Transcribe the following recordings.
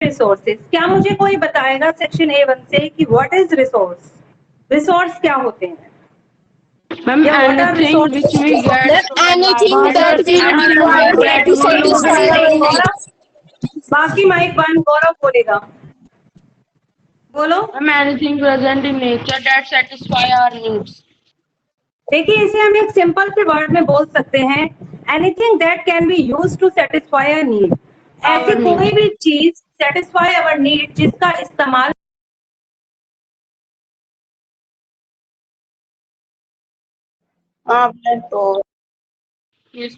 Resources, क्या मुझे कोई बताएगा सेक्शन A1 से कि व्हाट इज रिसोर्स? रिसोर्स क्या होते हैं? Ma'am, या what are anything resource? which we get from Anything that environment we and require that to we use satisfy it. our needs. बाकी माइक बंद, गौरव बोलेगा, बोलो। Ma'am, anything present in nature that satisfy our needs. देखिए, इसे हम एक simple से word में बोल सकते हैं, anything that can be used to satisfy a need. ऐसी कोई भी चीज सेटिस्फाई अवर नीड जिसका इस्तेमाल तो Yes.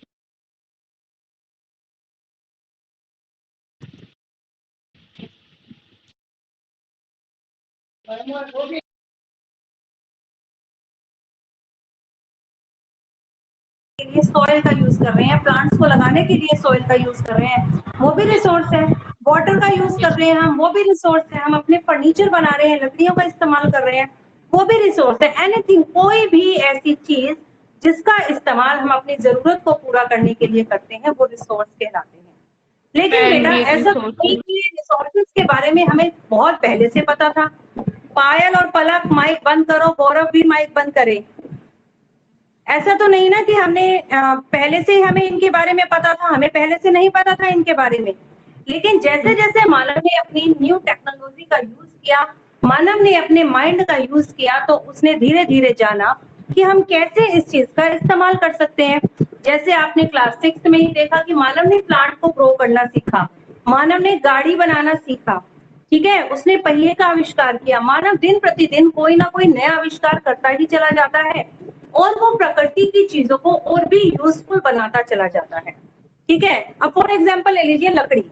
के लिए सॉइल का यूज कर रहे हैं, प्लांट्स को लगाने के लिए सॉइल का यूज कर रहे हैं, वो भी रिसोर्स है। वाटर का यूज कर रहे हैं हम, वो भी रिसोर्स है। हम अपने फर्नीचर बना रहे हैं, लकड़ियों का इस्तेमाल कर रहे हैं, वो भी रिसोर्स है। एनीथिंग, कोई भी ऐसी चीज जिसका इस्तेमाल हम अपनी जरूरत को पूरा करने के लिए करते हैं, वो रिसोर्स कहलाते हैं। लेकिन बेटा, ऐसा नहीं कि रिसोर्सेज के बारे में हमें बहुत पहले से पता था। पायल और पलक माइक बंद करो, गौरव भी माइक बंद करे। ऐसा तो नहीं ना कि हमने पहले से हमें इनके बारे में पता था, हमें पहले से नहीं पता था इनके बारे में। लेकिन जैसे जैसे मानव ने अपनी न्यू टेक्नोलॉजी का यूज किया, मानव ने अपने माइंड का यूज किया, तो उसने धीरे धीरे जाना कि हम कैसे इस चीज का इस्तेमाल कर सकते हैं। जैसे आपने क्लास 6 में ही देखा कि मानव ने प्लांट को ग्रो करना सीखा, मानव ने गाड़ी बनाना सीखा, ठीक है, उसने पहिए का आविष्कार किया। मानव दिन प्रतिदिन कोई ना कोई नया आविष्कार करता ही चला जाता है और वो प्रकृति की चीजों को और भी यूजफुल बनाता चला जाता है। ठीक है, अब फॉर एग्जाम्पल ले लीजिए लकड़ी,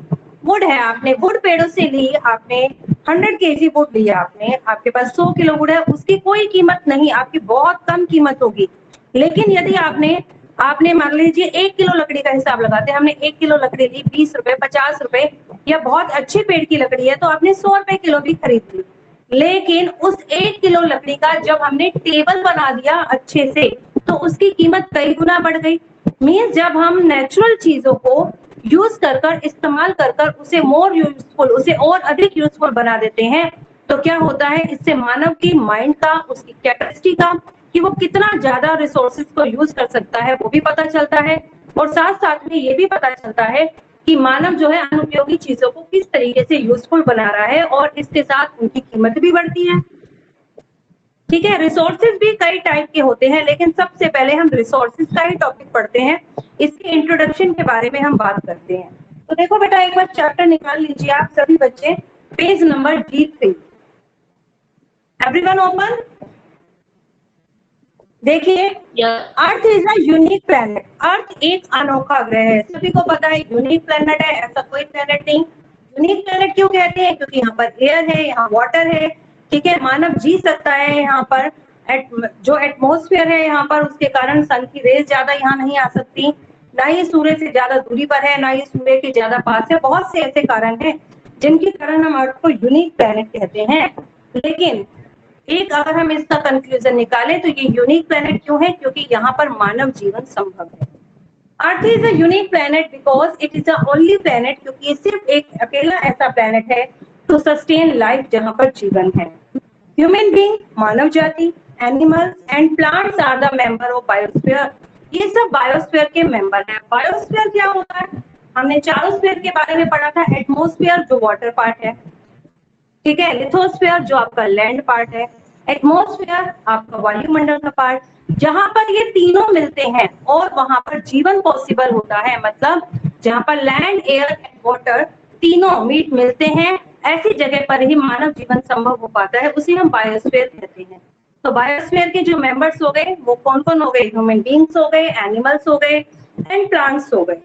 वुड है, आपने वुड पेड़ों से ली, आपने 100 केजी वुड लिया, आपके पास 100 किलो वुड है, उसकी कोई कीमत नहीं, आपकी बहुत कम कीमत होगी। लेकिन यदि आपने आपने मान लीजिए 1 किलो लकड़ी का हिसाब लगाते हैं, हमने 1 किलो लकड़ी ली 20 रुपए 50 रुपए, या बहुत अच्छे पेड़ की लकड़ी है तो आपने 100 रुपए किलो भी खरीद ली। लेकिन उस 1 किलो लकड़ी का जब हमने टेबल बना दिया अच्छे से, तो उसकी कीमत कई गुना बढ़ गई। मीन्स जब हम नेचुरल चीजों को यूज कर इस्तेमाल कर उसे मोर यूजफुल, उसे और अधिक यूजफुल बना देते हैं, तो क्या होता है, इससे मानव की माइंड का, उसकी कैपेसिटी का, कि वो कितना ज्यादा रिसोर्सेज को यूज कर सकता है, वो भी पता चलता है। और साथ साथ में ये भी पता चलता है कि मानव जो है अनुपयोगी चीजों को किस तरीके से यूजफुल बना रहा है, और इसके साथ उनकी कीमत भी बढ़ती है। ठीक है, रिसोर्सेज भी कई टाइप के होते हैं, लेकिन सबसे पहले हम रिसोर्सेज का ही टॉपिक पढ़ते हैं, इसके इंट्रोडक्शन के बारे में हम बात करते हैं। तो देखो बेटा, एक बार चैप्टर निकाल लीजिए आप सभी बच्चे, page number D3। Everyone open. देखिए, earth is a unique planet. Earth एक अनोखा ग्रह है, सभी को पता है यूनिक प्लेनेट है, ऐसा कोई प्लेनेट नहीं। यूनिक प्लेनेट क्यों कहते हैं? क्योंकि यहाँ पर एयर है, यहाँ वाटर है, ठीक है, मानव जी सकता है यहाँ पर। जो एटमॉस्फेयर है यहाँ पर, उसके कारण सन की रेज ज्यादा यहाँ नहीं आ सकती, ना ही सूर्य से ज्यादा दूरी पर है, ना ही सूर्य के ज्यादा पास है। बहुत से ऐसे कारण हैं जिनके कारण हम अर्थ को यूनिक प्लेनेट कहते हैं। लेकिन एक अगर हम इसका कंक्लूजन निकालें तो ये यूनिक प्लेनेट क्यों है? क्योंकि यहाँ पर मानव जीवन संभव है। अर्थ is a unique planet because it is the only planet, क्योंकि ये सिर्फ एक अकेला ऐसा प्लेनेट है टू सस्टेन लाइफ, जहाँ पर जीवन है। ह्यूमन बीइंग, मानव जाति, animals and plants are the member of biosphere. ये सब बायोस्फीयर के मेंबर हैं। बायोस्फीयर क्या होता है? हमने चारों स्फीयर के बारे में पढ़ा था। एटमॉस्फेयर जो वाटर पार्ट है, ठीक है, लिथोस्फीयर जो आपका लैंड पार्ट है, एटमॉस्फेयर आपका वायुमंडल का पार्ट। जहां पर ये तीनों मिलते हैं और वहां पर जीवन पॉसिबल होता है, मतलब जहां पर लैंड, एयर एंड वाटर तीनों मीट मिलते हैं, ऐसी जगह पर ही मानव जीवन संभव हो पाता है, उसे हम बायोस्फीयर कहते हैं। तो बायोस्फीयर के जो मेंबर्स हो गए वो कौन कौन हो गए? ह्यूमन बींग्स हो गए, एनिमल्स हो गए एंड प्लांट्स हो गए।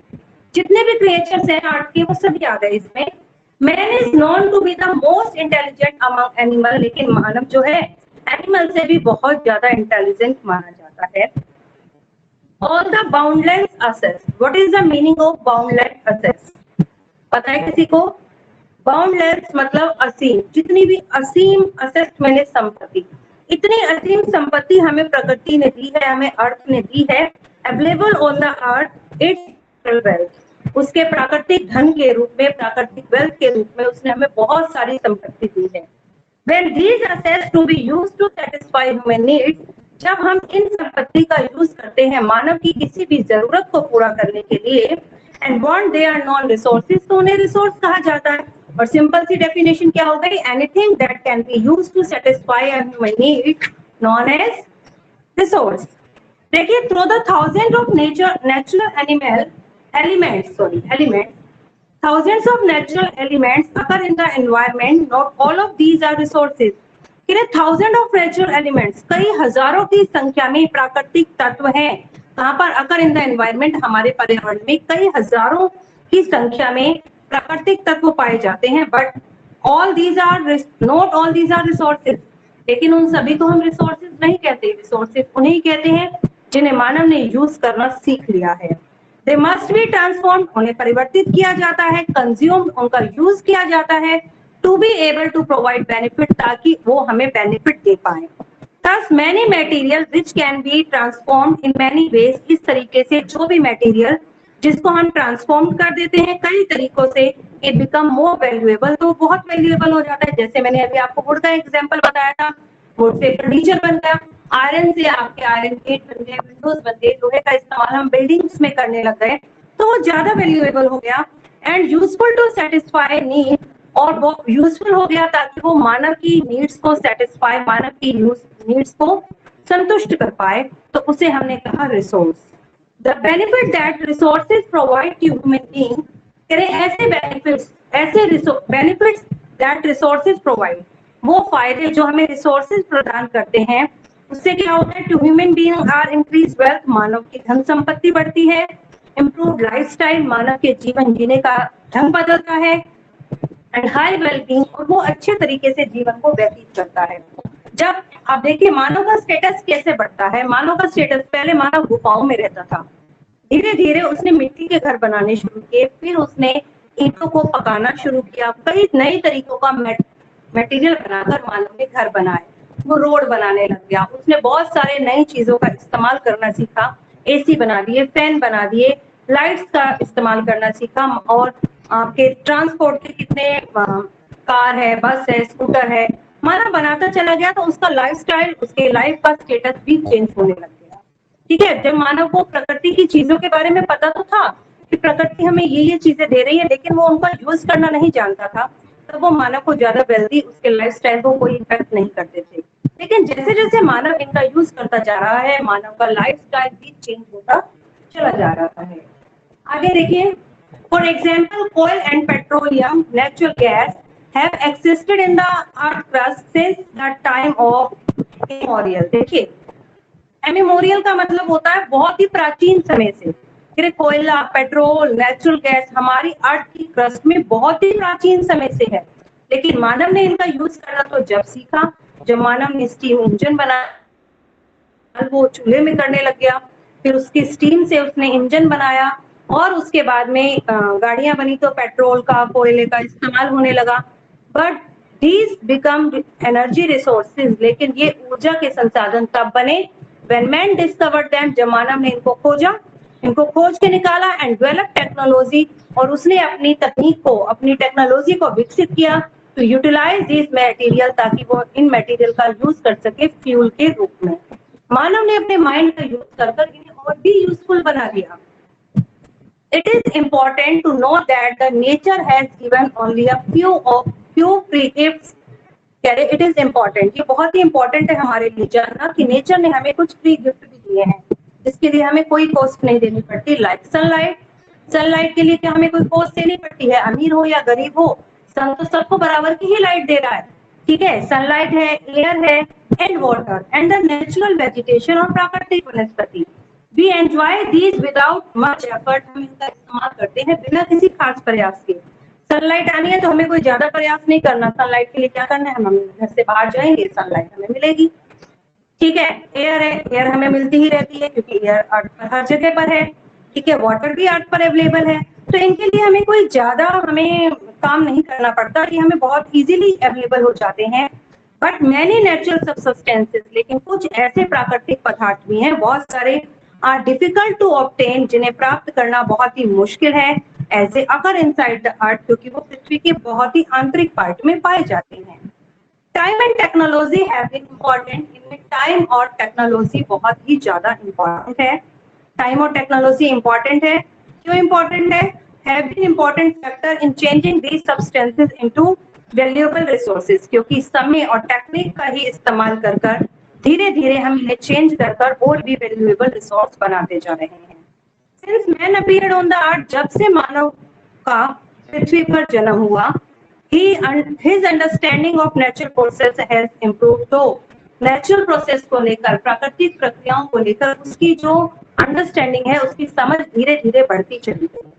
जितने भी क्रिएचर्स हैं अर्थ के, वो सभी आ गए इसमें। Man is known to be the most intelligent among animal, लेकिन मानव जो है एनिमल से भी बहुत ज्यादा इंटेलिजेंट माना जाता है। All the boundless assess. What is the meaning of boundless assess? पता है किसी को? बाउंडलेस मतलब असीम, जितनी भी असीम, असेस्ट मैंने संपत्ति, इतनी असीम संपत्ति हमें प्रकृति ने दी है, हमें अर्थ ने दी है। Available on the earth it's wealth. उसके प्राकृतिक धन के रूप में, प्राकृतिक वेल्थ के रूप में उसने हमें बहुत सारी संपत्ति दी है। When these assets to be used to satisfy human needs, जब हम इन संपत्ति का यूज करते हैं मानव की किसी भी जरूरत को पूरा करने के लिए, and want they are non resources, तो उन्हें रिसोर्स कहा जाता है। और सिंपल सी डेफिनेशन क्या हो गई, anything that can be used to satisfy a human need known as resource. देखिए, through the thousand of natural elements, thousands of natural elements occur in the environment. Not all of these are resources. Thousand of natural elements, कई हजारों की संख्या में प्राकृतिक तत्व हैं कहां पर, अकर इन द एनवायरमेंट, हमारे पर्यावरण में कई हजारों की संख्या में प्राकृतिक तत्व पाए जाते हैं। But not all these are resources, लेकिन उन सभी को हम रिसोर्सेज नहीं कहते। रिसोर्सेज उन्हें कहते हैं जिन्हें मानव ने यूज करना सीख लिया है। दे मस्ट बी ट्रांसफॉर्म, उन्हें परिवर्तित किया जाता है, कंज्यूम्ड, उनका यूज किया जाता है, to be able to provide benefit, ताकि वो हमें बेनिफिट दे पाए। Thus many material which can be transformed in many ways, इस तरीके से जो भी मटेरियल जिसको हम ट्रांसफॉर्म कर देते हैं कई तरीकों से, इट बिकम मोर वैल्यूएबल, तो बहुत वैल्यूएबल हो जाता है। जैसे मैंने अभी आपको वुड का एग्जांपल बताया था, वुड से फर्नीचर बन गया, आयरन से आपके आयरन गेट बन गए, विंडोज बन गए, लोहे का इस्तेमाल हम बिल्डिंग्स में करने लग गए, तो वो ज्यादा वैल्यूएबल हो गया and useful to satisfy need, और वो यूजफुल हो गया ताकि वो मानव की नीड्स को सेटिस्फाई, मानव की नीड्स को संतुष्ट कर पाए, तो उसे हमने कहा resource. The benefit that resources provide to human being, ऐसे बेनिफिट्स दैट रिसोर्सेज प्रोवाइड, वो फायदे जो हमें रिसोर्सेज प्रदान करते हैं, उससे क्या होता है, to human being are increase wealth, मानव की धन संपत्ति बढ़ती है, इम्प्रूव लाइफस्टाइल, मानव के जीवन जीने का ढंग बदलता है, एंड हाई वेलबींग, और वो अच्छे तरीके से जीवन को व्यतीत करता है। जब आप देखिए मानव का स्टेटस कैसे बढ़ता है, मानव का स्टेटस, पहले मानव गुफाओं में रहता था, धीरे धीरे उसने मिट्टी के घर बनाने शुरू किए, फिर उसने ईंटों को पकाना शुरू किया, कई नए तरीकों का मटेरियल बनाकर मानव ने घर बनाए, वो रोड बनाने लग गया, उसने बहुत सारे नई चीजों का इस्तेमाल करना सीखा, एसी बना दिए, फैन बना दिए, लाइट्स का इस्तेमाल करना सीखा, और आपके ट्रांसपोर्ट के कितने कार है, बस है, स्कूटर है, मानव बनाता चला गया, तो उसका लाइफस्टाइल, उसके लाइफ का स्टेटस भी चेंज होने लग गया। ठीक है, जब मानव को प्रकृति की चीजों के बारे में पता तो था कि प्रकृति हमें ये चीजें दे रही है, लेकिन वो उनका यूज करना नहीं जानता था, तो वो मानव को ज्यादा वेल्दी, उसके लाइफस्टाइल को कोई इफेक्ट नहीं करते थे। लेकिन जैसे जैसे मानव इनका यूज करता जा रहा है, मानव का लाइफस्टाइल भी चेंज होता चला जा रहा है। आगे देखिए, for example, coal and petroleum, natural gas have existed in the earth crust since the time of immemorial। देखिए, इमेमोरियल का मतलब होता है बहुत ही प्राचीन समय से। फिर कोयला, पेट्रोल, नेचुरल गैस हमारी अर्थ की क्रस्ट में बहुत ही प्राचीन समय से है, लेकिन मानव ने इनका यूज करना तो जब सीखा जब मानव ने स्टीम इंजन बनाया, वो चूल्हे में करने लग गया, फिर उसकी स्टीम से उसने इंजन बनाया, और उसके बाद में गाड़ियां बनी, तो पेट्रोल का, कोयले का इस्तेमाल होने लगा। But these become energy resources, लेकिन ये ऊर्जा के संसाधन तब बने व्हेन मैन डिस्कवर्ड देम, जब मानव ने इनको खोजा, इनको खोज के निकाला, एंड डेवलप टेक्नोलॉजी, और उसने अपनी तकनीक को, अपनी टेक्नोलॉजी को विकसित किया टू यूटिलाइज दिस मटेरियल, ताकि वो इन मटेरियल का यूज कर सके फ्यूल के रूप में। मानव ने अपने माइंड का यूज कर इन्हें और भी यूजफुल बना दिया। It is important to know that the nature has given only a few free gifts। It is important, ये बहुत ही important है हमारे लिए जानना कि नेचर ने हमें कुछ फ्री गिफ्ट भी दिए हैं, जिसके लिए हमें कोई कॉस्ट नहीं देनी पड़ती। लाइक सनलाइट, सनलाइट के लिए क्या हमें कोई कॉस्ट देनी पड़ती है? अमीर हो या गरीब हो, सन तो सबको बराबर की ही लाइट दे रहा है। ठीक है, सनलाइट है, एयर है, and water, and the natural vegetation, और प्राकृतिक वनस्पति। We enjoy these without much effort, हम इनका इस्तेमाल करते हैं बिना किसी खास प्रयास के। सनलाइट आनी है तो हमें कोई ज्यादा प्रयास नहीं करना, सनलाइट के लिए क्या करना है, हम घर से बाहर जाएंगे, सनलाइट हमें मिलेगी। ठीक है, एयर है, एयर हमें मिलती ही रहती है क्योंकि एयर अर्थ पर हर जगह पर है। ठीक है, वाटर भी अर्थ पर अवेलेबल है, तो इनके लिए हमें कोई ज्यादा काम नहीं करना पड़ता, ये हमें बहुत इजीली अवेलेबल हो जाते हैं। बट मैनी नेचुरल सब्सटेंसेस, लेकिन कुछ ऐसे प्राकृतिक पदार्थ भी हैं, बहुत सारे आर डिफिकल्ट टू ऑब्टेन, जिन्हें प्राप्त करना बहुत ही मुश्किल है, as a occur inside the earth, क्योंकि वो पृथ्वी के बहुत ही आंतरिक पार्ट में पाए जाते हैं। Time and technology have been important, इनमें टाइम और टेक्नोलॉजी बहुत ही ज्यादा इम्पोर्टेंट है। टाइम और टेक्नोलॉजी इम्पोर्टेंट है, क्यों इम्पोर्टेंट है? Have been important factor in changing these substances into valuable resources, क्योंकि समय और टेक्निक का ही इस्तेमाल कर कर धीरे धीरे हम इन्हें चेंज कर कर और भी वैल्यूएबल रिसोर्स बनाते जा रहे हैं। Since man appeared on the earth, जब से मानव का पृथ्वी पर जन्म हुआ, his understanding of natural process has improved। तो नेचुरल प्रोसेस को लेकर, प्राकृतिक प्रक्रियाओं को लेकर उसकी जो अंडरस्टैंडिंग है, उसकी समझ धीरे धीरे बढ़ती चली गई।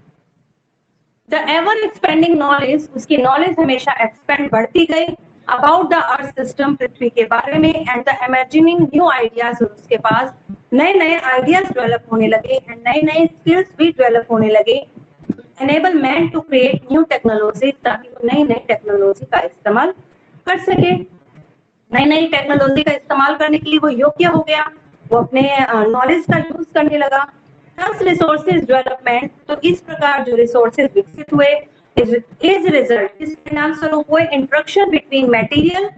द एवर एक्सपेंडिंग नॉलेज, उसकी नॉलेज हमेशा एक्सपेंड बढ़ती गई अबाउट द अर्थ सिस्टम, पृथ्वी के बारे में, and the imagining new ideas, और उसके पास नए नए आइडियाज डेवलप होने लगे एंड नए नए स्किल्स भी डेवलप होने लगे। Enable man to create new technology, ताकि वो नई नई टेक्नोलॉजी का इस्तेमाल कर सके। नई नई टेक्नोलॉजी का इस्तेमाल करने के लिए वो योग्य हो गया, वो अपने नॉलेज का यूज करने लगा। रिसोर्सेज डेवलपमेंट, तो इस प्रकार जो रिसोर्सेज विकसित हुए, इज रिजल्ट, इस परिणाम स्वरूप हुए इंटरेक्शन बिटवीन मटेरियल,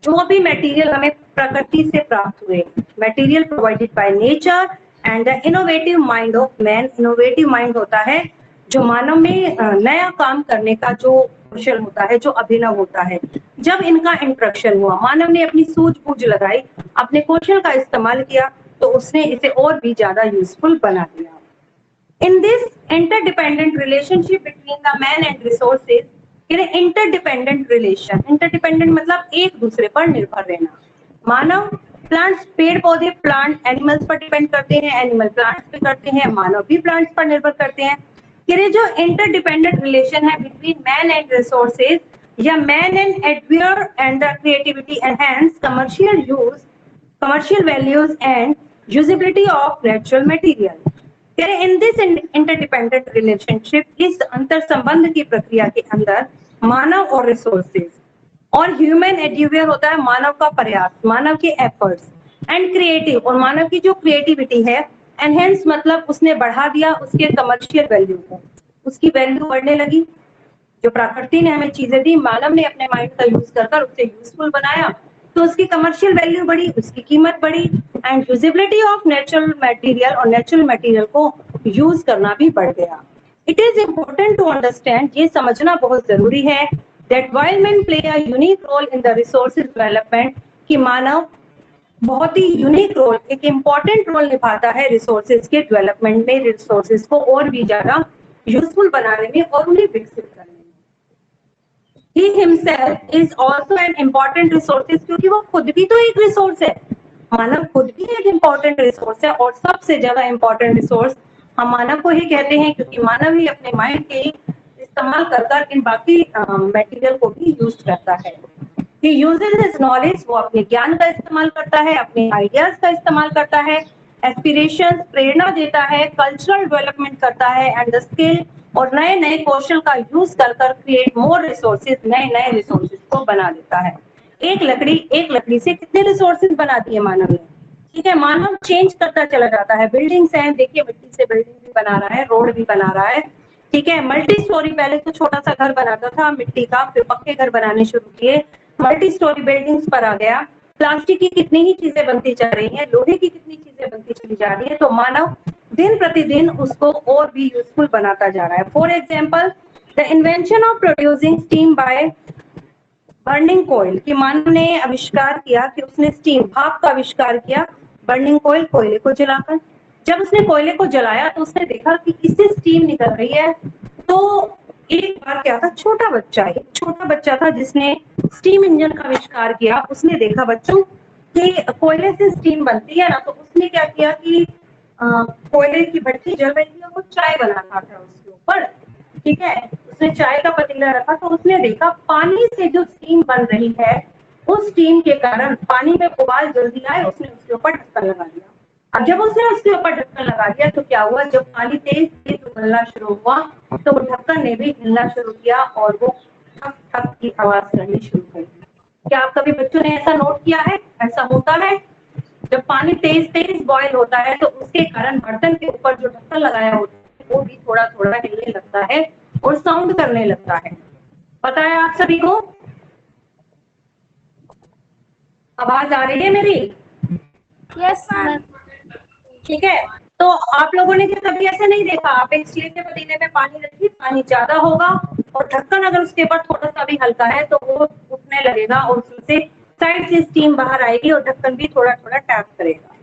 जो भी मटेरियल हमें प्रकृति से प्राप्त हुए, material provided by nature, and the innovative mind of man. Innovative mind होता है जो मानव में नया काम करने का जो कौशल होता है, जो अभिनव होता है। जब इनका इंटरेक्शन हुआ, मानव ने अपनी सूझबूझ लगाई, अपने कौशल का इस्तेमाल किया, तो उसने इसे और भी ज्यादा यूजफुल बना दिया। In this interdependent relationship between the man and resources, interdependent relation, interdependent मतलब एक दूसरे पर निर्भर रहना। मानव प्लांट्स, पेड़ पौधे प्लांट एनिमल्स पर डिपेंड करते हैं, एनिमल प्लांट्स पे करते हैं, मानव भी प्लांट्स पर निर्भर करते हैं। कि जो इंटरडिपेंडेंट रिलेशन है बिटवीन मैन एंड रिसोर्सेज, या man and adware and the creativity enhance commercial use, commercial values and usability of natural material. In this interdependent relationship, इस अंतर संबंध की प्रक्रिया के अंदर मानव और रिसोर्सेज और ह्यूमन एड्यूवियर होता है मानव का प्रयास, मानव के एफर्ट्स, एंड क्रिएटिव, और मानव की जो क्रिएटिविटी है, एनहेंस मतलब उसने बढ़ा दिया उसके कमर्शियल वैल्यू को, उसकी वैल्यू बढ़ने लगी। जो प्रकृति ने हमें चीजें दी, मानव ने अपने माइंड का यूज कर उसे यूजफुल बनाया, तो उसकी कमर्शियल वैल्यू बढ़ी, उसकी कीमत बढ़ी, and usability of natural material, और नेचुरल मटेरियल को यूज करना भी बढ़ गया। It is important to understand, ये समझना बहुत जरूरी है, that while men play a unique role in the resources development, कि मानव बहुत ही यूनिक रोल, एक इम्पोर्टेंट रोल निभाता है रिसोर्सेज के डेवलपमेंट में, रिसोर्सेज को और भी ज्यादा यूजफुल बनाने में और उन्हें विकसित करने में। He himself is also an important resources, क्योंकि वो खुद भी तो एक रिसोर्स है, मानव खुद भी एक इम्पोर्टेंट रिसोर्स है, और सबसे ज्यादा इम्पोर्टेंट रिसोर्स हम मानव को ही कहते हैं, क्योंकि मानव ही अपने माइंड के इस्तेमाल कर इन बाकी मटेरियल को भी यूज करता है। He uses his knowledge, वो अपने ज्ञान का इस्तेमाल करता है, अपने आइडियाज का इस्तेमाल करता है, एस्पिरेशंस, प्रेरणा देता है, कल्चरल डेवलपमेंट करता है, एंड द स्किल, और नए नए कौशल का यूज कर क्रिएट मोर रिसोर्सेज, नए नए रिसोर्सेज को बना देता है। एक लकड़ी से कितने रिसोर्सेज बना दिए मानव ने, ठीक है। मानव चेंज करता चला जाता है, बिल्डिंग्स हैं, देखिए मिट्टी से बिल्डिंग भी बना रहा है, रोड भी बना रहा है, ठीक है। मल्टी स्टोरी, पहले तो छोटा सा घर बनाता था मिट्टी का, फिर पक्के घर बनाने शुरू किए, मल्टी स्टोरी बिल्डिंग्स पर आ गया। प्लास्टिक की कितनी ही चीजें बनती जा रही हैं, लोहे की कितनी चीजें बनती चली जा रही है, तो मानव दिन प्रतिदिन उसको और भी यूजफुल बनाता जा रहा है। For example, the invention of producing steam by burning coal, कि मानव ने आविष्कार किया कि उसने स्टीम, भाप का आविष्कार किया, बर्निंग कोयल, कोयले को जलाकर। जब उसने कोयले को जलाया तो उसने देखा कि इससे स्टीम निकल रही है। तो एक बार क्या था, एक छोटा बच्चा था जिसने स्टीम इंजन का आविष्कार किया। उसने देखा बच्चों कि कोयले से स्टीम बनती है ना, तो उसने क्या किया कि कोयले की भट्टी जल रही है, वो चाय बनाता था उसके ऊपर, ठीक है। उसने चाय का पतीला रखा, तो उसने देखा पानी से जो स्टीम बन रही है, उस स्टीम के कारण पानी में उबाल जल्दी आए, उसने उसके ऊपर ढक्कन लगा दिया। अब जब उसने उसके ऊपर ढक्कन लगा दिया तो क्या हुआ, जब पानी तेज तेज उबलना शुरू हुआ तो वो ढक्कन ने भी हिलना शुरू किया और वो ठक ठक की आवाज करनी शुरू कर दी। क्या आप कभी बच्चों ने ऐसा नोट किया है? ऐसा होता है जब पानी तेज तेज बॉयल होता है तो उसके कारण बर्तन के ऊपर जो ढक्कन लगाया होता है वो भी थोड़ा थोड़ा हिलने लगता है और साउंड करने लगता है। पता है आप सभी को? आवाज आ रही है मेरी? Yes ma'am. ठीक है, तो आप लोगों ने क्या कभी ऐसे नहीं देखा, आप एक स्टील के पतीले में पानी रखिए, पानी ज्यादा होगा और ढक्कन अगर उसके ऊपर थोड़ा सा भी हल्का है तो वो उठने लगेगा और उससे साइड से स्टीम बाहर आएगी और ढक्कन भी थोड़ा थोड़ा टैप करेगा।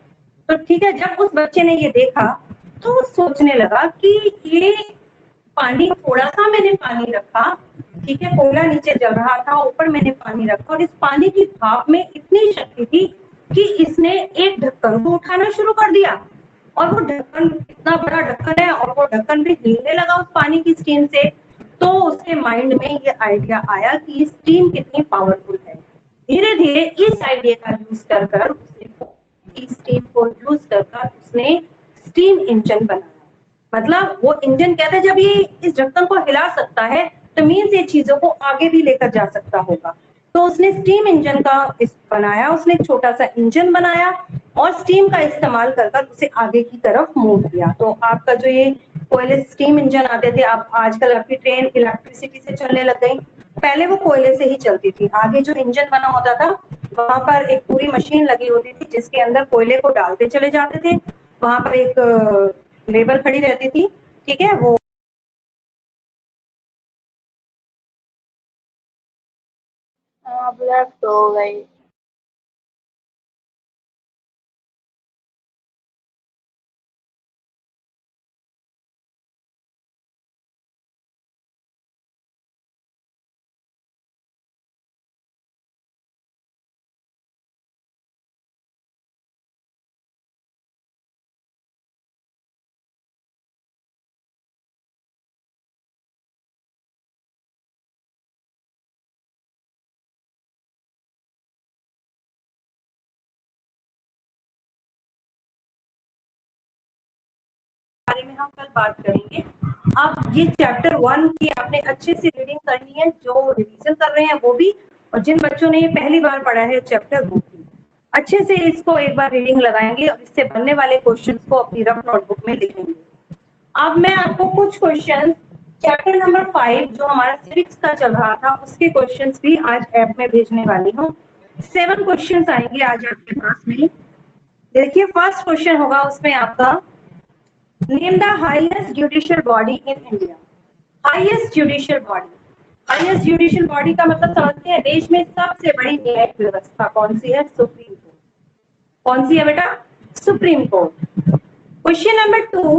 तो ठीक है, जब उस बच्चे ने ये देखा तो वो सोचने लगा कि ये पानी, थोड़ा सा मैंने पानी रखा, ठीक है, कोयला नीचे जल रहा था, ऊपर मैंने पानी रखा और इस पानी की भाप में इतनी शक्ति थी कि इसने एक ढक्कन को उठाना शुरू कर दिया और वो ढक्कन, इतना बड़ा ढक्कन है और वो ढक्कन भी हिलने लगा उस पानी की स्टीम से। तो उसके माइंड में ये आइडिया आया कि स्टीम कितनी पावरफुल है। धीरे धीरे इस आइडिया का यूज कर कर उसने स्टीम को यूज कर कर उसने स्टीम इंजन बनाया। मतलब वो इंजन कहते हैं जब ये इस ढक्कन को हिला सकता है तो मीन्स ये चीजों को आगे भी लेकर जा सकता होगा। तो उसने स्टीम इंजन का बनाया, उसने एक छोटा सा इंजन बनाया और स्टीम का इस्तेमाल कर कर उसे आगे की तरफ मूव किया। तो आपका जो ये कोयले स्टीम इंजन आते थे, आप आजकल आपकी ट्रेन इलेक्ट्रिसिटी से चलने लग गई, पहले वो कोयले से ही चलती थी। आगे जो इंजन बना होता था वहां पर एक पूरी मशीन लगी होती थी जिसके अंदर कोयले को डालते चले जाते थे, वहां पर एक लेबर खड़ी रहती थी, ठीक है, वो अब लेफ्ट हो गई। बारे में हम कल बात करेंगे। अब ये चैप्टर 1 की आपने अच्छे से रीडिंग करनी है, जो रिवीजन कर रहे हैं वो भी, और जिन बच्चों ने ये पहली बार पढ़ा है चैप्टर 2 की, अच्छे से इसको एक बार रीडिंग लगाएंगे और इससे बनने वाले क्वेश्चंस को अपनी रफ नोटबुक में लिखेंगे। अब मैं आपको कुछ क्वेश्चन चैप्टर नंबर 5 जो हमारा सिविक्स का चल रहा था उसके क्वेश्चंस भी आज ऐप में भेजने वाली हूँ। 7 क्वेश्चंस आएंगे आज आपके पास में। देखिए, फर्स्ट क्वेश्चन होगा उसमें आपका, name the highest judicial body in India. Highest judicial body, highest judicial body का मतलब समझते हैं, देश में सबसे बड़ी न्यायिक व्यवस्था कौन सी है? Supreme court. कौन सी है बेटा? Supreme court. Question number 2,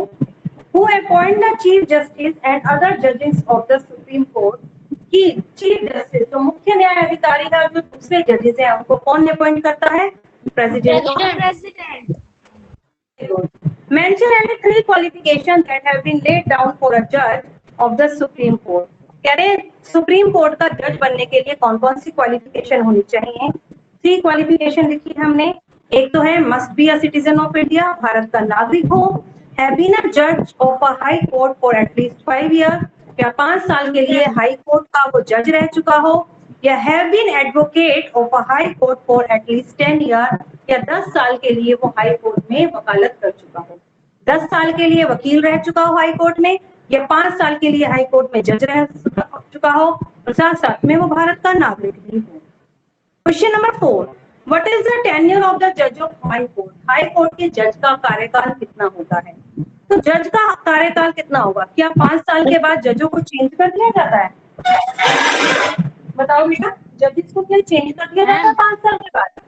who appoint the chief justice and other जजेस ऑफ द सुप्रीम कोर्ट। की चीफ जस्टिस, तो मुख्य न्यायाधिकारी का जो दूसरे जजेस हैं उनको कौन अपॉइंट करता है? President. President. Mention any three qualifications that have been laid down for a judge of the Supreme Court. कह रहे सुप्रीम कोर्ट का जज बनने के लिए कौन कौन सी क्वालिफिकेशन होनी चाहिए? 3 क्वालिफिकेशन लिखी है हमने। एक तो है must be a citizen of India, Bharat का नागरिक हो, हैव बीन अ जज of a high court for at least 5 year, या 5 साल के लिए हाई कोर्ट का वो जज रह चुका हो, या have been advocate of a high court for at least 10 year, या 10 साल के लिए वो हाई कोर्ट में वकालत कर चुका हो। 10 साल के लिए वकील रह चुका हो हाई कोर्ट में, या 5 साल के लिए हाई कोर्ट में जज रह चुका हो, और साथ साथ में वो भारत का नागरिक भी हो। Question number 4, what is the tenure of the जज of high court. High court के जज का कार्यकाल कितना होता है? तो जज का कार्यकाल कितना होगा? क्या 5 साल के बाद जजों को चेंज कर दिया जाता है? बताओ बेटा, जजेस को क्या चेंज कर दिया जाता है 5 साल के बाद?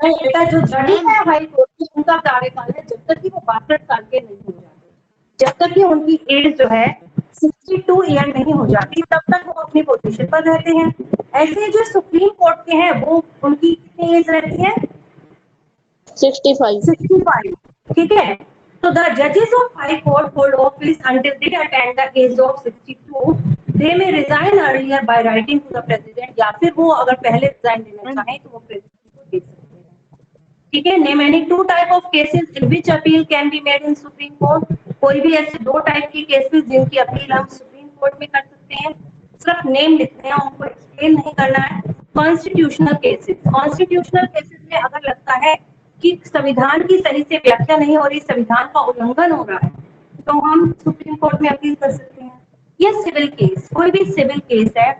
नहीं बेटा, जो जज है हाई कोर्ट की उनका कार्यकाल है जब तक कि वो 62 साल के नहीं हो जाते, जब तक कि उनकी एज जो है 62 ईयर नहीं हो जाती, तब तक वो अपनी पोजीशन पर रहते हैं। ऐसे जो सुप्रीम कोर्ट के हैं वो, उनकी कितनी एज रहती है? 65। ठीक है, तो द जजेस of high court hold office until they attend the age of 62। They may resign earlier by writing to the president, या फिर वो अगर पहले रिजाइन देना चाहें तो वो प्रेसिडेंट को दे सकते हैं। ठीक है, name any 2 type of cases in which appeal can be made in supreme court. कोई भी ऐसे 2 टाइप की केसेस जिनकी अपील हम सुप्रीम कोर्ट में कर सकते हैं। सिर्फ नेम लिखते हैं, उनको एक्सप्लेन नहीं करना है। कॉन्स्टिट्यूशनल केसेस, कॉन्स्टिट्यूशनल केसेस में अगर लगता है कि संविधान की सही से व्याख्या नहीं हो रही, संविधान का उल्लंघन हो रहा है, तो हम सुप्रीम कोर्ट में अपील कर सकते हैं। ये सिविल केस, कोई भी सिविल केस है,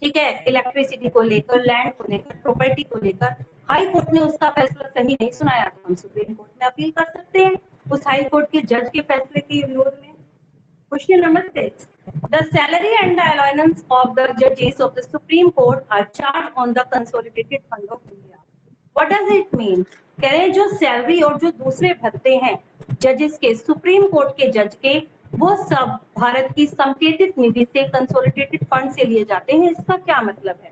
ठीक है, इलेक्ट्रिसिटी को लेकर, लैंड को लेकर, प्रॉपर्टी को लेकर, हाई कोर्ट ने उसका फैसला सही नहीं सुनाया तो हम सुप्रीम कोर्ट में अपील कर सकते हैं उस हाई कोर्ट के जज के फैसले के विरोध में। Question number 6. The salary and the allowance of the judges of the Supreme Court are charged on the Consolidated Fund of India. What does it mean? कह रहे हैं जो सैलरी और जो दूसरे भत्ते हैं जजेस के, सुप्रीम कोर्ट के जज के, वो सब भारत की संकेतित निधि से, कंसोलिडेटेड फंड से लिए जाते हैं। इसका क्या मतलब है?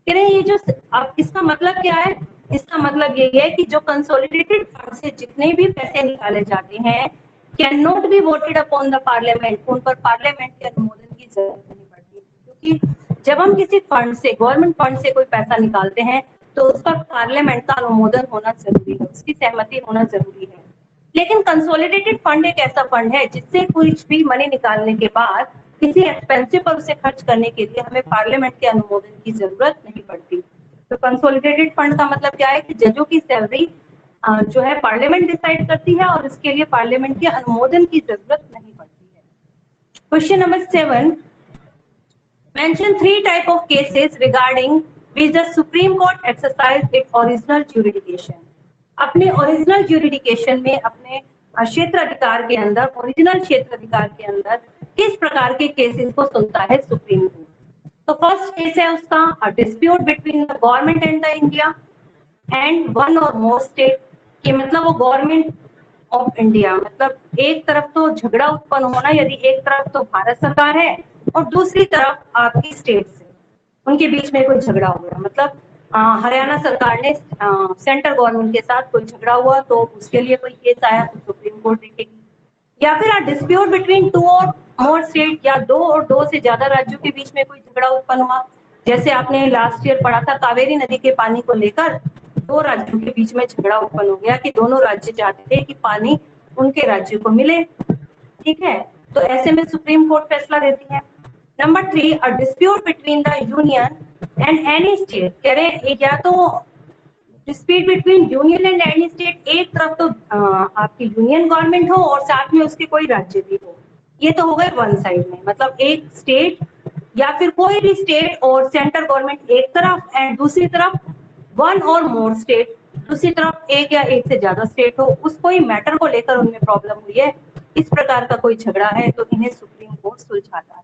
कह रहे हैं ये जो, अब इसका मतलब क्या है? इसका मतलब ये है कि जो कंसोलिडेटेड फंड से जितने भी पैसे निकाले जाते हैं can not be voted upon the parliament, उन पर पार्लियामेंट के अनुमोदन की जरूरत नहीं पड़ती, क्योंकि जब हम किसी फंड से, गवर्नमेंट फंड से कोई पैसा निकालते हैं तो उस पर पार्लियामेंट का अनुमोदन होना जरूरी है, उसकी सहमति होना जरूरी है। लेकिन कंसोलिडेटेड फंड एक ऐसा फंड है जिससे कुछ भी मनी निकालने के बाद किसी एक्सपेंसिव पर उसे खर्च करने के लिए हमें पार्लियामेंट के अनुमोदन की जरूरत नहीं पड़ती। तो कंसोलिडेटेड फंड का मतलब क्या है कि जजों की सैलरी जो है पार्लियामेंट डिसाइड करती है और इसके लिए पार्लियामेंट के अनुमोदन की जरूरत नहीं पड़ती है। Question number 7, mention 3 type of cases regarding which the Supreme Court exercised its original jurisdiction. अपने ओरिजिनल ज्यूरिडिकेशन में, अपने क्षेत्र अधिकार के अंदर, ओरिजिनल क्षेत्र अधिकार के अंदर किस प्रकार के केसेस को सुनता है सुप्रीम कोर्ट? तो फर्स्ट केस है उसका a dispute between the government and the India and one और मोर स्टेट, कि मतलब वो गवर्नमेंट ऑफ इंडिया, मतलब एक तरफ तो झगड़ा उत्पन्न होना, यदि एक तरफ तो भारत सरकार है और दूसरी तरफ आपकी स्टेट से, उनके बीच में कोई झगड़ा हो गया, मतलब हरियाणा सरकार ने सेंट्रल गवर्नमेंट के साथ कोई झगड़ा हुआ तो उसके लिए कोई केस आया तो सुप्रीम कोर्ट देखेगी। या फिर डिस्प्यूट बिटवीन 2 और मोर स्टेट, या 2 और 2 से ज्यादा राज्यों के बीच में कोई झगड़ा उत्पन्न हुआ, जैसे आपने लास्ट ईयर पढ़ा था कावेरी नदी के पानी को लेकर 2 राज्यों के बीच में झगड़ा उत्पन्न हो गया कि दोनों राज्य चाहते थे कि पानी उनके राज्य को मिले, ठीक है, तो ऐसे में सुप्रीम कोर्ट फैसला देती है। Number 3, a dispute between the union and any state, कह रहे हैं या तो dispute between union and any state, एक तरफ तो आपकी यूनियन गवर्नमेंट हो और साथ में उसके कोई राज्य भी हो, ये तो हो गए वन साइड में, मतलब एक स्टेट या फिर कोई भी स्टेट और सेंट्रल गवर्नमेंट एक तरफ एंड दूसरी तरफ वन और मोर स्टेट, दूसरी तरफ एक या एक से ज्यादा स्टेट हो, उस कोई मैटर को लेकर उनमें प्रॉब्लम हुई है, इस प्रकार का कोई झगड़ा है तो इन्हें सुप्रीम कोर्ट सुलझाता है।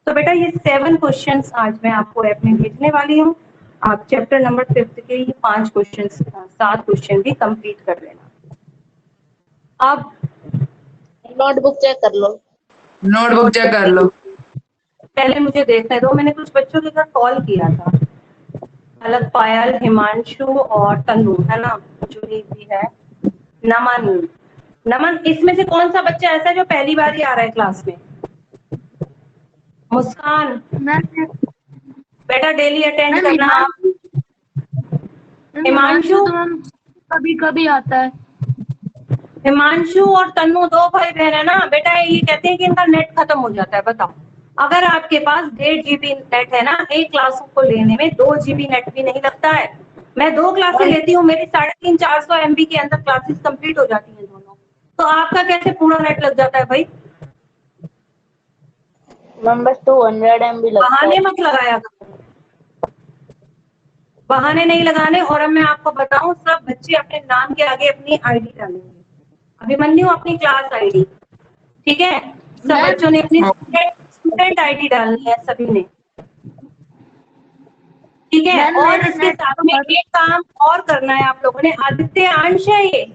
तो बेटा ये 7 क्वेश्चंस आज मैं आपको ऐप में भेजने वाली हूँ, आप चैप्टर नंबर 5 के ही 5 क्वेश्चन, 7 क्वेश्चन भी कंप्लीट कर लेना। अब नोटबुक चेक कर लो, नोटबुक चेक कर लो। पहले मुझे देखने दो, मैंने कुछ बच्चों के घर कॉल किया था, अलग पायल, हिमांशु और तनु, है ना, जुड़ी भी है, नमन। नमन, इसमें से कौन सा बच्चा ऐसा है जो पहली बार ही आ रहा है क्लास में? मुस्कान, बेटा डेली अटेंड करना आप। हिमांशु कभी कभी आता है। हिमांशु और तन्नू 2 भाई बहन है ना बेटा, ये कहते हैं कि इनका नेट खत्म हो जाता है। बताओ, अगर आपके पास 1.5 GB नेट है ना, एक क्लास को लेने में 2 GB नेट भी नहीं लगता है। मैं 2 क्लासेस लेती हूँ, मेरी 350-400 MB के अंदर क्लासेस कंप्लीट हो जाती हैं दोनों, तो आपका कैसे पूरा नेट लग जाता है भाई? बस 200 MB लगता है। बहाने मत लगाया करो, बहाने नहीं लगाने। और अब मैं आपको बताऊं, सब बच्चे अपने नाम के आगे अपनी आईडी डालेंगे। अभिमन्यु अपनी क्लास आईडी, ठीक है, सब बच्चों ने अपनी स्टूडेंट आईडी डालनी है सभी ने, ठीक है। और इसके साथ में एक काम और करना है आप लोगों ने, आदित्य अंश है ये,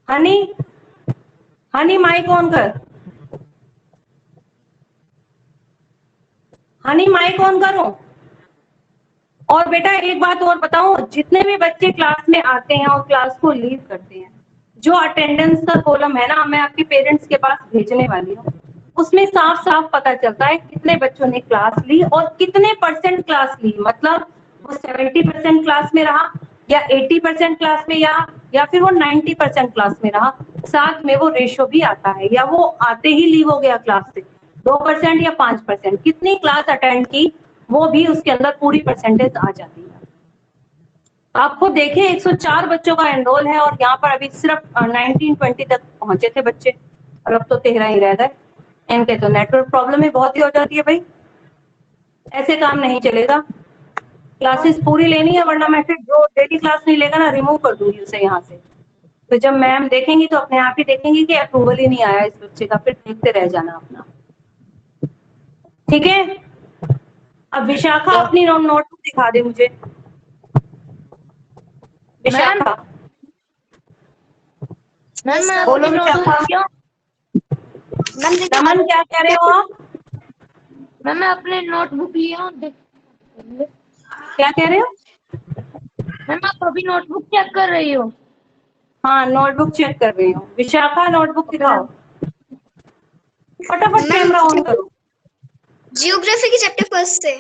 हनी, हनी माइक ऑन कर, हनी माइक ऑन करो। और बेटा एक बात और बताऊं, जितने भी बच्चे क्लास में आते हैं और क्लास को लीव करते हैं, जो अटेंडेंस का कॉलम है ना, मैं आपके पेरेंट्स के पास भेजने वाली हूँ, उसमें साफ साफ पता चलता है कितने बच्चों ने क्लास ली और कितने % क्लास ली, मतलब वो 70% क्लास में रहा या 80% क्लास में, या फिर वो 90% क्लास में रहा। साथ में वो रेशो भी आता है, या वो आते ही लीव हो गया क्लास से, 2% या 5%, कितनी क्लास अटेंड की वो भी उसके अंदर पूरी परसेंटेज आ जाती है। आपको देखें 104 बच्चों का एनरोल है और यहाँ पर अभी सिर्फ 19-20 तक पहुंचे थे बच्चे और अब तो 13 ही रह गए। इनके तो नेटवर्क प्रॉब्लम ही बहुत ही हो जाती है भाई, ऐसे काम नहीं चलेगा। क्लासेस पूरी लेनी है वरना मैं फिर जो डेली क्लास नहीं लेगा ना रिमूव कर दूंगी उसे यहाँ से। तो जब मैम देखेंगी तो अपने आप ही देखेंगी कि अप्रूवल ही नहीं आया इस बच्चे का, फिर देखते रह जाना अपना। ठीक है, अब विशाखा अपनी नोटबुक दिखा दे मुझे। विशाखा मैम मैं बोलो अपनी विशाखा। नोटबुक क्या नमन क्या कह रहे हो आप? मैम मैं अपने नोटबुक लिया हूँ क्या कह रहे हो? मैम आप अभी नोटबुक चेक कर रही हो? हाँ नोटबुक चेक कर रही हूँ। विशाखा नोटबुक दिखाओ, फटाफट कैमरा ऑन करो। जियोग्राफी के चैप्टर फर्स्ट से।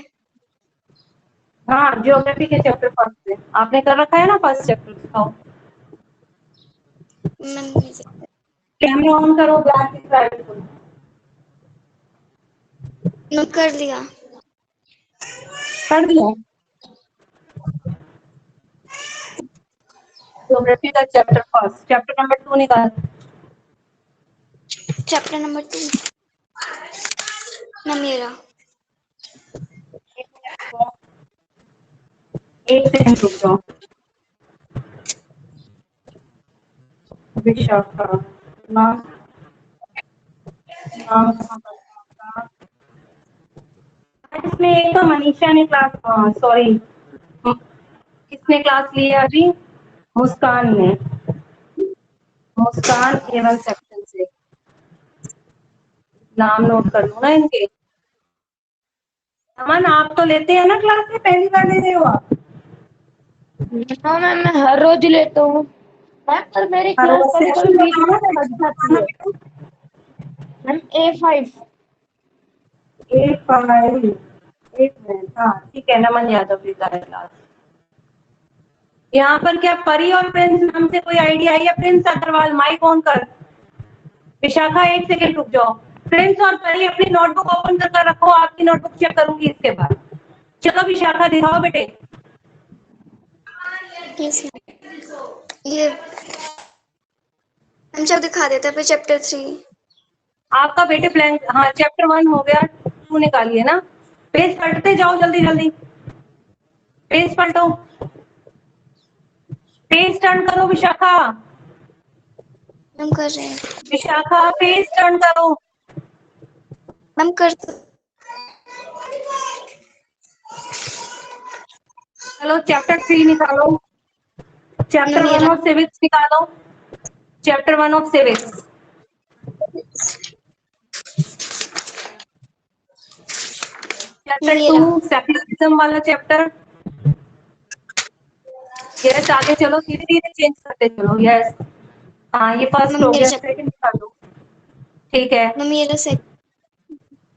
हाँ ज्योग्राफी के चैप्टर फर्स्ट से आपने कर रखा है ना, फर्स्ट चैप्टर दिखाओ। कैमरा ऑन करो, ब्लैक दिख रहा है बिल्कुल। कर लिया। कर दिया। ज्योग्राफी का चैप्टर फर्स्ट, चैप्टर नंबर 2 निकाल। चैप्टर नंबर 2 ना मेरा। एक सेकंड रुक जाओ। विशाखा नाम, नाम कहाँ पर था? इसमें एक तो मनीषा ने क्लास, सॉरी किसने क्लास ली है अभी? मुस्कान ने। मुस्कान A1 सेक्शन से। नाम नोट कर लो ना इनके। अमन आप तो लेते हैं ना क्लास में, पहली बार ले रहे हो आप? हाँ मैम मैं हर रोज लेता हूँ मैम, पर मेरी हर क्लास रोज कभी कभी सेक्शन बीच बताओ ना, में हट सेक्शन जाती बताना है। बेटा। Ma'am A5। एक फाइल, एक मिनट, हाँ ठीक है। नमन यादव लिखा है क्लास। यहाँ पर क्या परी और प्रिंस नाम से कोई आइडिया आई है? प्रिंस अग्रवाल माइक ऑन कर। विशाखा एक सेकंड रुक जाओ। प्रिंस और परी अपनी नोटबुक ओपन कर रखो, आपकी नोटबुक चेक करूंगी इसके बाद। चलो विशाखा दिखाओ बेटे। ये हम जब दिखा देते फिर चैप्टर 3। आपका बेटे ब्लैंक, हाँ चैप्टर 1 हो गया, 2 निकालिए ना। पेज पलटते जाओ जल्दी जल्दी, पेज पलटो, पेज टर्न करो विशाखा। हम कर रहे हैं। विशाखा पेज टर्न करो। हम कर। चलो चैप्टर 3 निकालो, चैप्टर 1 मेरा ऑफ सिविक्स निकालो, चैप्टर 1 ऑफ सिविक्स। चैप्टर 2 मेरा सेक्युलरिज्म वाला चैप्टर। यस आगे चलो, धीरे धीरे चेंज करते चलो। यस हाँ ये फर्स्ट हो मेरा गया, चैप्टर सेकंड निकालो। ठीक है, मेरा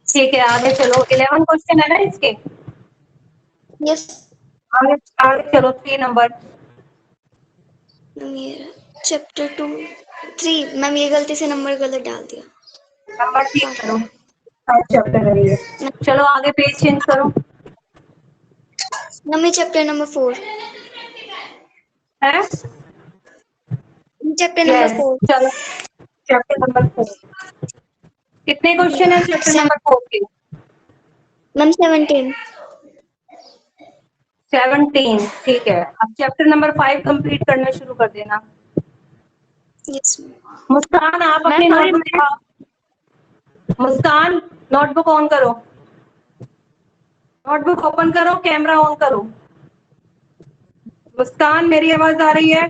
ठीक है आगे चलो। 11 क्वेश्चन है ना इसके। यस आगे आगे चलो, 3 नंबर। मेरा चैप्टर 2 3। मैम ये गलती से नंबर गलत डाल दिया। नंबर ठीक करो, थर्ड चैप्टर है ये। चलो आगे पेज चेंज करो। Mummy chapter number 4। है चैप्टर नंबर यस 4। चलो चैप्टर नंबर 4। कितने क्वेश्चन है चैप्टर नंबर 4 के? मैम 17। 17 ठीक है। अब चैप्टर नंबर 5 कंप्लीट करना शुरू कर देना। यस मुस्कान आप अपनी मैम अभी नोटबुक दिखाओ। मुस्कान नोटबुक ऑन करो, नोटबुक ओपन करो, कैमरा ऑन करो। मुस्कान मेरी आवाज आ रही है?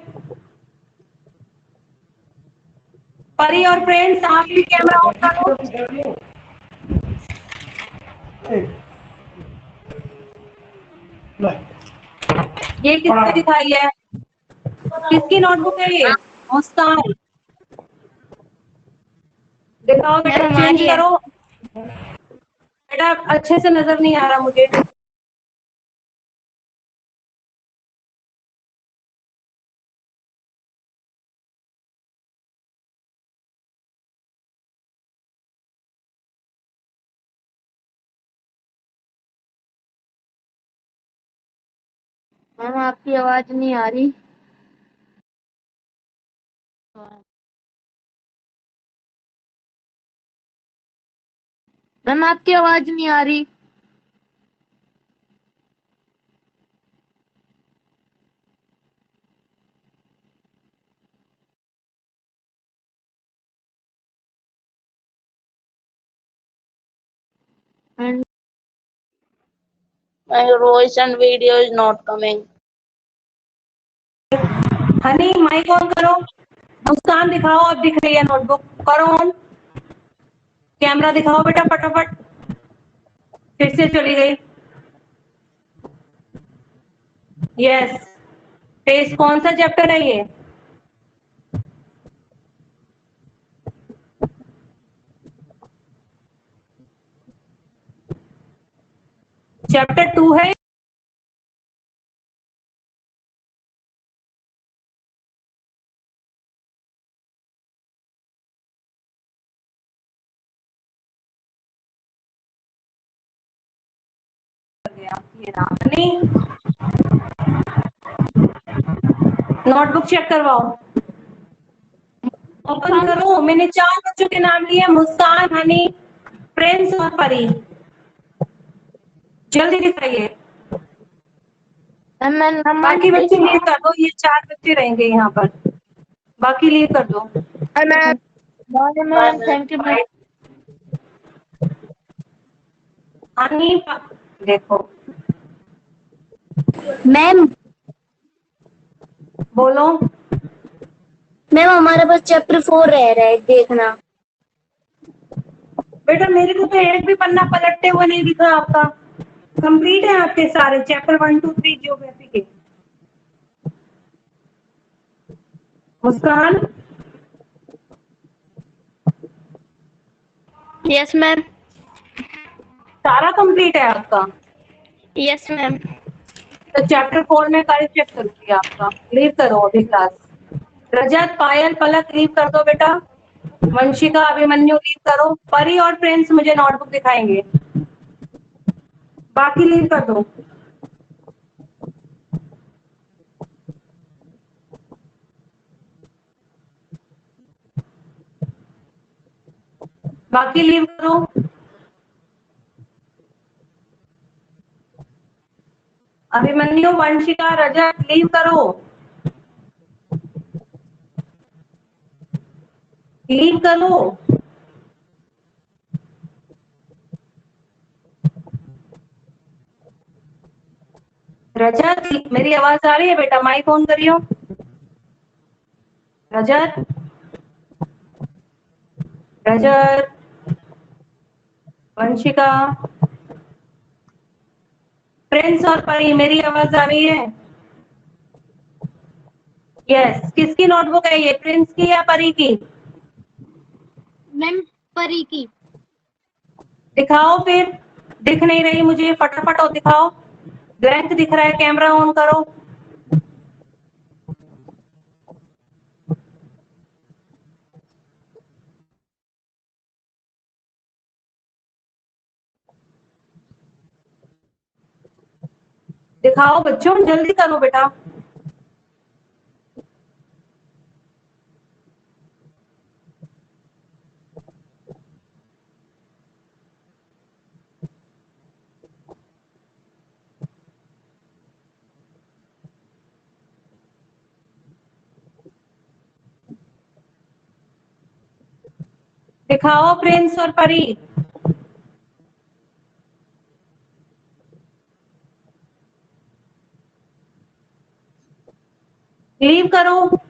परी और फ्रेंड्स आप भी कैमरा ऑन करो। ये किसने दिखाई है? किसकी नोटबुक है ये? मुस्कान दिखाओ बेटा, मैम चेंज हमारी है। करो बेटा, अच्छे से नजर नहीं आ रहा मुझे। मैम आपकी आवाज नहीं आ रही। मैम आपकी आवाज नहीं आ रही। And my voice and video is not coming. Honey mic on करो। मुस्कान दिखाओ, अब दिख रही है नोटबुक, करो ऑन। कैमरा दिखाओ बेटा फटाफट। फिर से चली गई। यस, टेस्ट कौन सा चैप्टर है ये? चैप्टर 2 है। हनी नोटबुक चेक करवाओ, ओपन करो। मैंने 4 बच्चों के नाम लिए, मुस्कान, हनी, प्रिंस और परी। जल्दी दिखाइए। मैं नंबर बाकी बच्चे लीव कर दो, ये 4 बच्चे रहेंगे यहाँ पर, बाकी लीव कर दो। Ma'am thank you ma'am. Honey देखो, मैम बोलो। मैम हमारे पास चैप्टर 4 रह रहा है, देखना। बेटा मेरे को तो एक भी पन्ना पलटते हुए नहीं दिखा आपका। कंप्लीट है आपके सारे चैप्टर 1 2 3 ज्योग्राफी के। मुस्कान, यस मैम। सारा कंप्लीट है आपका? Yes ma'am. तो चैप्टर 4 में कल चेक करूंगी आपका। लीव करो अभी क्लास। रजत, पायल, पलक लीव कर दो बेटा। वंशिका, अभिमन्यु लीव करो। परी और प्रिंस मुझे नोटबुक दिखाएंगे, बाकी लीव कर दो। बाकी लीव करो। अभिमन्यु, वंशिका, रजत लीव करो। लीव करो। रजत, मेरी आवाज आ रही है बेटा? माइक ऑन करियो। रजत, रजत, वंशिका, प्रिंस और परी, मेरी आवाज आ रही है? यस, किसकी नोटबुक है ये, प्रिंस की या परी की? मैम परी की। दिखाओ फिर। दिख नहीं रही मुझे, फटाफट और दिखाओ। ब्लैंक दिख रहा है, कैमरा ऑन करो। दिखाओ बच्चों, जल्दी करो बेटा। दिखाओ प्रिंस और परी। लीव करो।